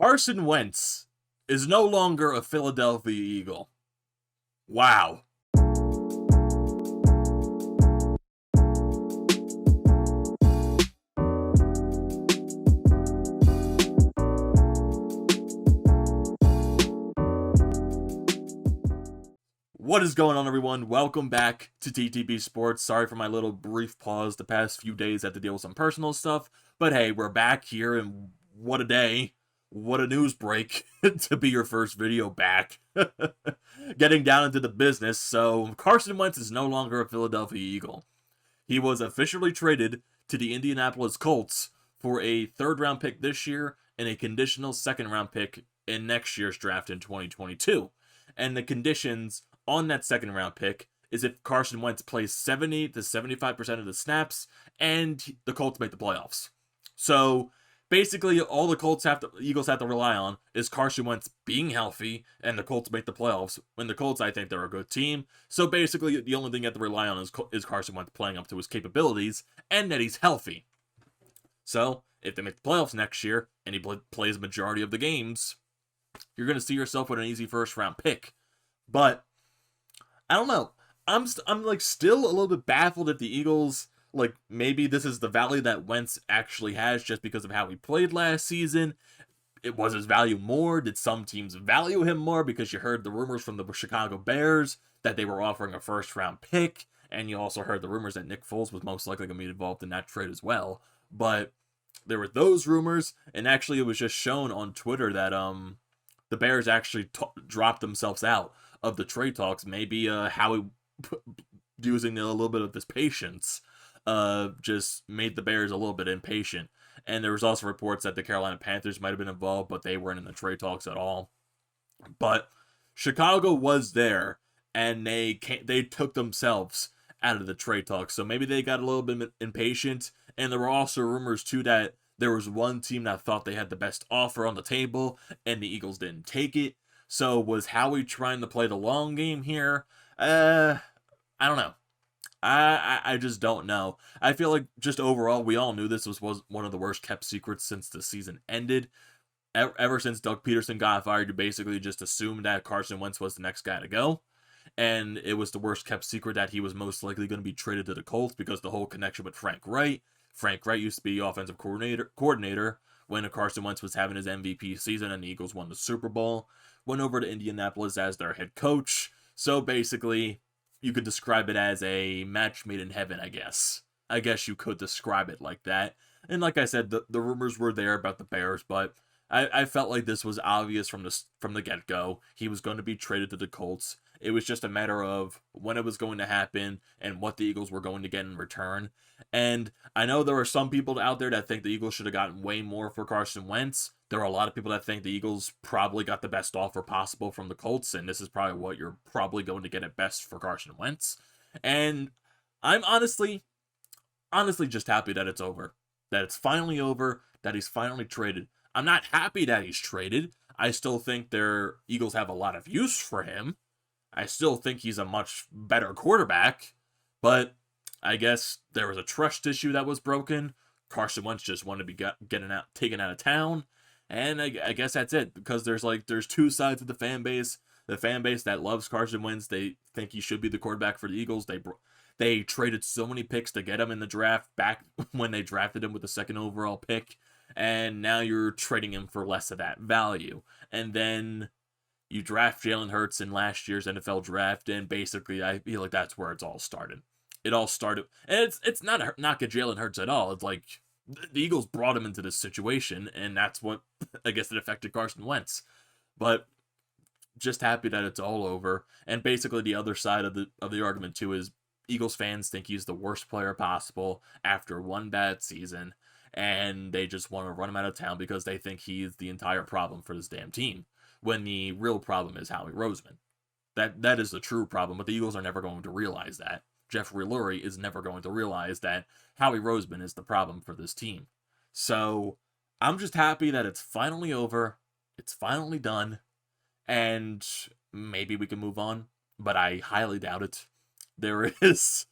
Carson Wentz is no longer a Philadelphia Eagle. Wow. What is going on, everyone? Welcome back to TTB Sports. Sorry for my little brief pause the past few days. I had to deal with some personal stuff. But hey, we're back here, and what a day. What a news break to be your first video back. Getting down into the business. So, Carson Wentz is no longer a Philadelphia Eagle. He was officially traded to the Indianapolis Colts for a third-round pick this year and a conditional second-round pick in next year's draft in 2022. And the conditions on that second-round pick is if Carson Wentz plays 70 to 75% of the snaps and the Colts make the playoffs. So basically, all the Eagles have to rely on is Carson Wentz being healthy and the Colts make the playoffs. When the Colts, I think they're a good team. So basically, the only thing you have to rely on is Carson Wentz playing up to his capabilities and that he's healthy. So if they make the playoffs next year and he plays the majority of the games, you're going to see yourself with an easy first-round pick. But I don't know. I'm still a little bit baffled if the Eagles, maybe this is the value that Wentz actually has just because of how he played last season. It was his value more? Did some teams value him more? Because you heard the rumors from the Chicago Bears that they were offering a first-round pick, and you also heard the rumors that Nick Foles was most likely going to be involved in that trade as well. But there were those rumors, and actually it was just shown on Twitter that the Bears actually dropped themselves out of the trade talks. Maybe Howie, using a little bit of his patience, just made the Bears a little bit impatient. And there was also reports that the Carolina Panthers might have been involved, but they weren't in the trade talks at all. But Chicago was there, and they took themselves out of the trade talks. So maybe they got a little bit impatient. And there were also rumors, too, that there was one team that thought they had the best offer on the table, and the Eagles didn't take it. So was Howie trying to play the long game here? I don't know. I just don't know. I feel like just overall, we all knew this was one of the worst kept secrets since the season ended. Ever since Doug Peterson got fired, you basically just assumed that Carson Wentz was the next guy to go. And it was the worst kept secret that he was most likely going to be traded to the Colts because the whole connection with Frank Wright. Frank Wright used to be offensive coordinator when Carson Wentz was having his MVP season and the Eagles won the Super Bowl. Went over to Indianapolis as their head coach. So basically, you could describe it as a match made in heaven, I guess. I guess you could describe it like that. And like I said, the rumors were there about the Bears, but I felt like this was obvious from the get-go. He was going to be traded to the Colts. It was just a matter of when it was going to happen and what the Eagles were going to get in return. And I know there are some people out there that think the Eagles should have gotten way more for Carson Wentz. There are a lot of people that think the Eagles probably got the best offer possible from the Colts, and this is probably what you're probably going to get at best for Carson Wentz. And I'm honestly just happy that it's over. That it's finally over, that he's finally traded. I'm not happy that he's traded. I still think their Eagles have a lot of use for him. I still think he's a much better quarterback, but I guess there was a trust issue that was broken. Carson Wentz just wanted to be taken out of town, and I guess that's it. Because there's two sides of the fan base. The fan base that loves Carson Wentz, they think he should be the quarterback for the Eagles. They traded so many picks to get him in the draft back when they drafted him with the second overall pick, and now you're trading him for less of that value. And then you draft Jalen Hurts in last year's NFL draft, and basically I feel like that's where it's all started. It all started, and it's not a knock at Jalen Hurts at all. It's like the Eagles brought him into this situation, and that's what I guess it affected Carson Wentz. But just happy that it's all over. And basically the other side of the argument too is Eagles fans think he's the worst player possible after one bad season, and they just want to run him out of town because they think he's the entire problem for this damn team. When the real problem is Howie Roseman. That is the true problem, but the Eagles are never going to realize that. Jeffrey Lurie is never going to realize that Howie Roseman is the problem for this team. So I'm just happy that it's finally over. It's finally done. And maybe we can move on, but I highly doubt it. There is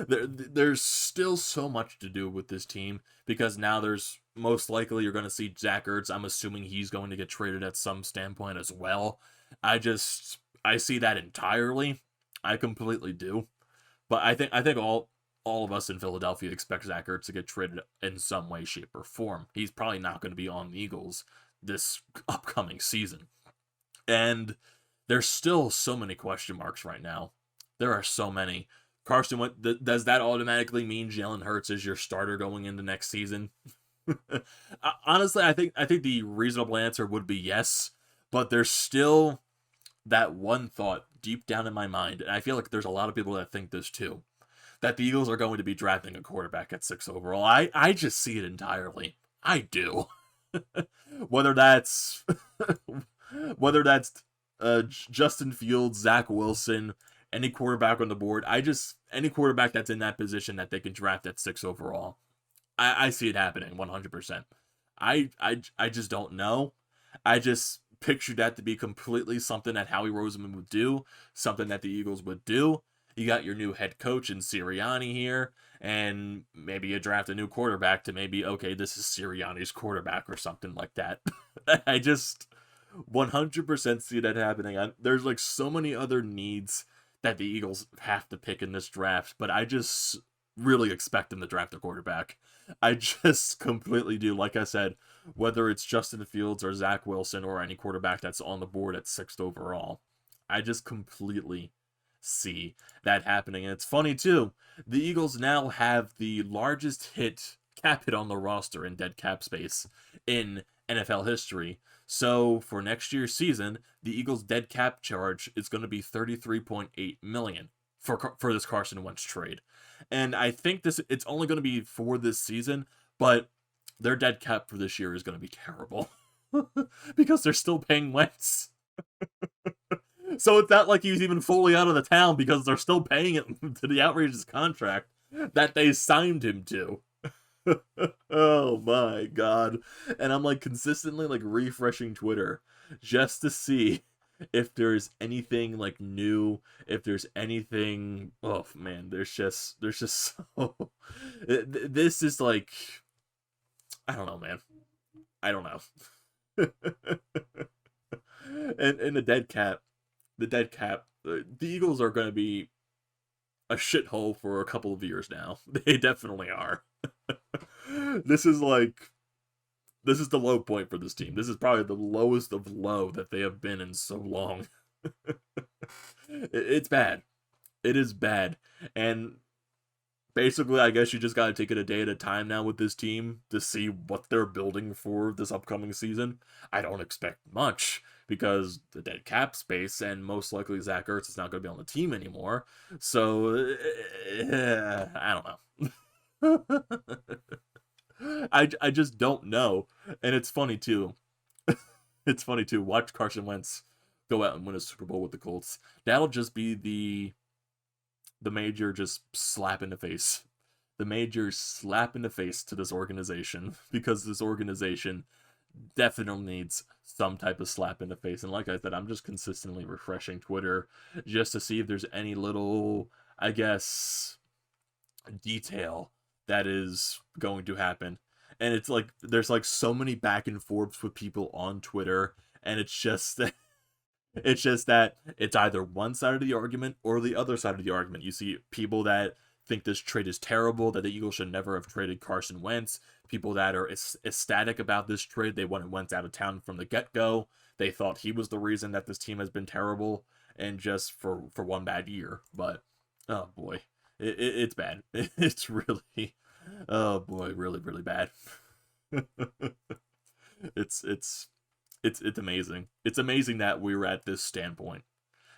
There's still so much to do with this team because now there's most likely you're going to see Zach Ertz. I'm assuming he's going to get traded at some standpoint as well. I see that entirely. I completely do. But I think all of us in Philadelphia expect Zach Ertz to get traded in some way, shape, or form. He's probably not going to be on the Eagles this upcoming season. And there's still so many question marks right now. There are so many. Carson Wentz, does that automatically mean Jalen Hurts is your starter going into next season? Honestly, I think the reasonable answer would be yes, but there's still that one thought deep down in my mind, and I feel like there's a lot of people that think this too, that the Eagles are going to be drafting a quarterback at 6 overall. I just see it entirely. I do. whether that's whether that's Justin Fields, Zach Wilson, any quarterback on the board. Any quarterback that's in that position that they can draft at 6 overall. I see it happening 100%. I just don't know. I just pictured that to be completely something that Howie Roseman would do, something that the Eagles would do. You got your new head coach in Sirianni here, and maybe you draft a new quarterback to maybe, okay, this is Sirianni's quarterback or something like that. I just 100% see that happening. There's like so many other needs that the Eagles have to pick in this draft, but I just really expect them to draft a quarterback. I just completely do. Like I said, whether it's Justin Fields or Zach Wilson or any quarterback that's on the board at 6th overall, I just completely see that happening. And it's funny too, the Eagles now have the largest cap hit on the roster in dead cap space in NFL history. So for next year's season, the Eagles' dead cap charge is going to be $33.8 million for this Carson Wentz trade. And I think it's only going to be for this season, but their dead cap for this year is going to be terrible because they're still paying Wentz. So it's not like he's even fully out of the town because they're still paying him to the outrageous contract that they signed him to. Oh my god. And I'm like consistently like refreshing Twitter just to see if there's anything like new, if there's anything. Oh man, there's just so this is like, I don't know, man. I don't know. And the dead cap, the Eagles are going to be a shithole for a couple of years now. They definitely are. This is the low point for this team. This is probably the lowest of low that they have been in so long. It's bad. It is bad. And basically, I guess you just got to take it a day at a time now with this team to see what they're building for this upcoming season. I don't expect much because the dead cap space, and most likely Zach Ertz is not going to be on the team anymore. So, I don't know. I just don't know. And it's funny too. It's funny too. Watch Carson Wentz go out and win a Super Bowl with the Colts. That'll just be the major just slap in the face. The major slap in the face to this organization, because this organization definitely needs some type of slap in the face. And like I said, I'm just consistently refreshing Twitter just to see if there's any little, I guess, detail that is going to happen. And it's like there's like so many back and forths with people on Twitter, and it's just that it's either one side of the argument or the other side of the argument. You see people that think this trade is terrible, that the Eagles should never have traded Carson Wentz. People that are ecstatic about this trade. They wanted Wentz out of town from the get-go. They thought he was the reason that this team has been terrible, and just for one bad year. But, oh boy, it's bad. It's really, oh boy, really, really bad. It's amazing. It's amazing that we were at this standpoint.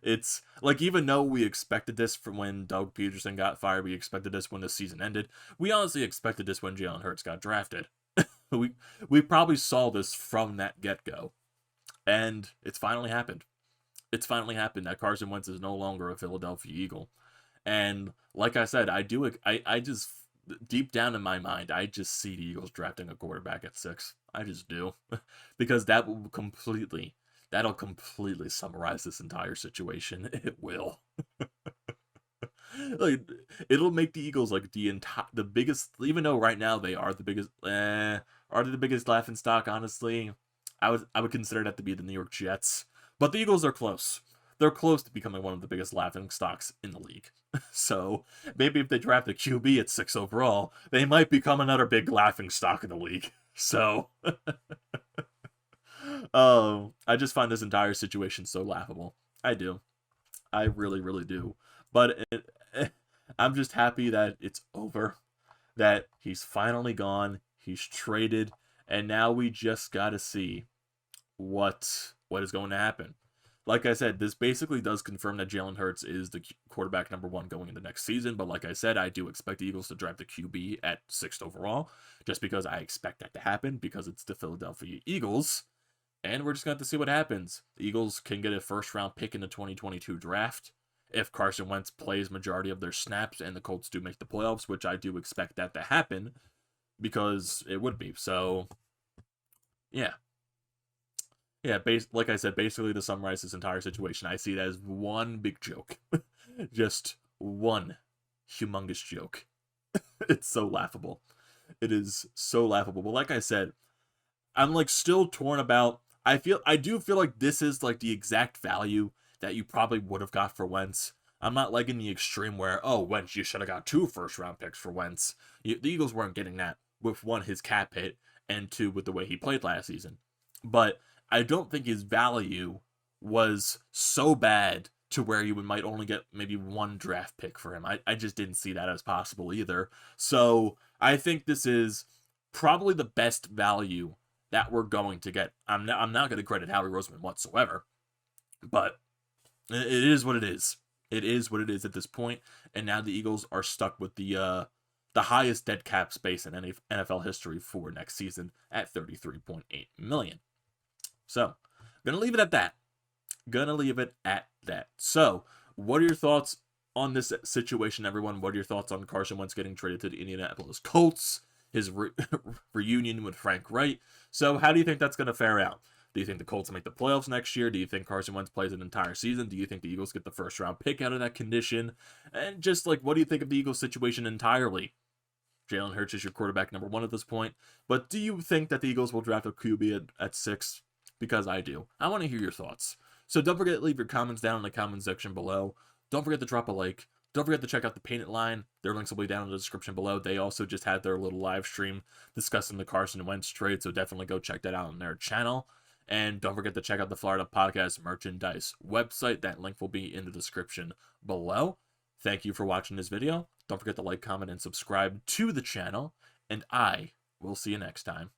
It's like, even though we expected this from when Doug Peterson got fired, we expected this when the season ended, we honestly expected this when Jalen Hurts got drafted. we probably saw this from that get-go. And it's finally happened. It's finally happened that Carson Wentz is no longer a Philadelphia Eagle. And like I said, I just, deep down in my mind, I just see the Eagles drafting a quarterback at 6. I just do. Because that'll completely summarize this entire situation. It will. Like, it'll make the Eagles like the biggest, even though right now they are the biggest, are they the biggest laughing stock, honestly? I would consider that to be the New York Jets. But the Eagles are close. They're close to becoming one of the biggest laughing stocks in the league. So maybe if they draft a QB at 6 overall, they might become another big laughing stock in the league. So I just find this entire situation so laughable. I do. I really, really do. But I'm just happy that it's over, that he's finally gone, he's traded, and now we just gotta see what is going to happen. Like I said, this basically does confirm that Jalen Hurts is the quarterback number 1 going into next season. But like I said, I do expect the Eagles to draft the QB at 6th overall, just because I expect that to happen, because it's the Philadelphia Eagles. And we're just going to have to see what happens. The Eagles can get a first-round pick in the 2022 draft if Carson Wentz plays majority of their snaps and the Colts do make the playoffs, which I do expect that to happen, because it would be. So, yeah. Yeah, like I said, basically to summarize this entire situation, I see it as one big joke. Just one humongous joke. It's so laughable. It is so laughable. But like I said, I'm like still torn about. I do feel like this is like the exact value that you probably would have got for Wentz. I'm not like in the extreme where, oh, Wentz, you should have got 2 first-round picks for Wentz. The Eagles weren't getting that with 1, his cap hit, and 2, with the way he played last season. But I don't think his value was so bad to where you might only get maybe 1 draft pick for him. I just didn't see that as possible either. So I think this is probably the best value that we're going to get. I'm not going to credit Howie Roseman whatsoever, but it is what it is. It is what it is at this point, and now the Eagles are stuck with the highest dead cap space in any NFL history for next season at $33.8 million. So, gonna leave it at that. So, what are your thoughts on this situation, everyone? What are your thoughts on Carson Wentz getting traded to the Indianapolis Colts? His reunion with Frank Wright. So, how do you think that's going to fare out? Do you think the Colts make the playoffs next year? Do you think Carson Wentz plays an entire season? Do you think the Eagles get the first-round pick out of that condition? And just, like, what do you think of the Eagles situation entirely? Jalen Hurts is your quarterback number 1 at this point. But do you think that the Eagles will draft a QB at 6? Because I do. I want to hear your thoughts. So don't forget to leave your comments down in the comment section below. Don't forget to drop a like. Don't forget to check out the Painted Line. Their links will be down in the description below. They also just had their little live stream discussing the Carson Wentz trade, so definitely go check that out on their channel. And don't forget to check out the Florida Podcast merchandise website. That link will be in the description below. Thank you for watching this video. Don't forget to like, comment, and subscribe to the channel. And I will see you next time.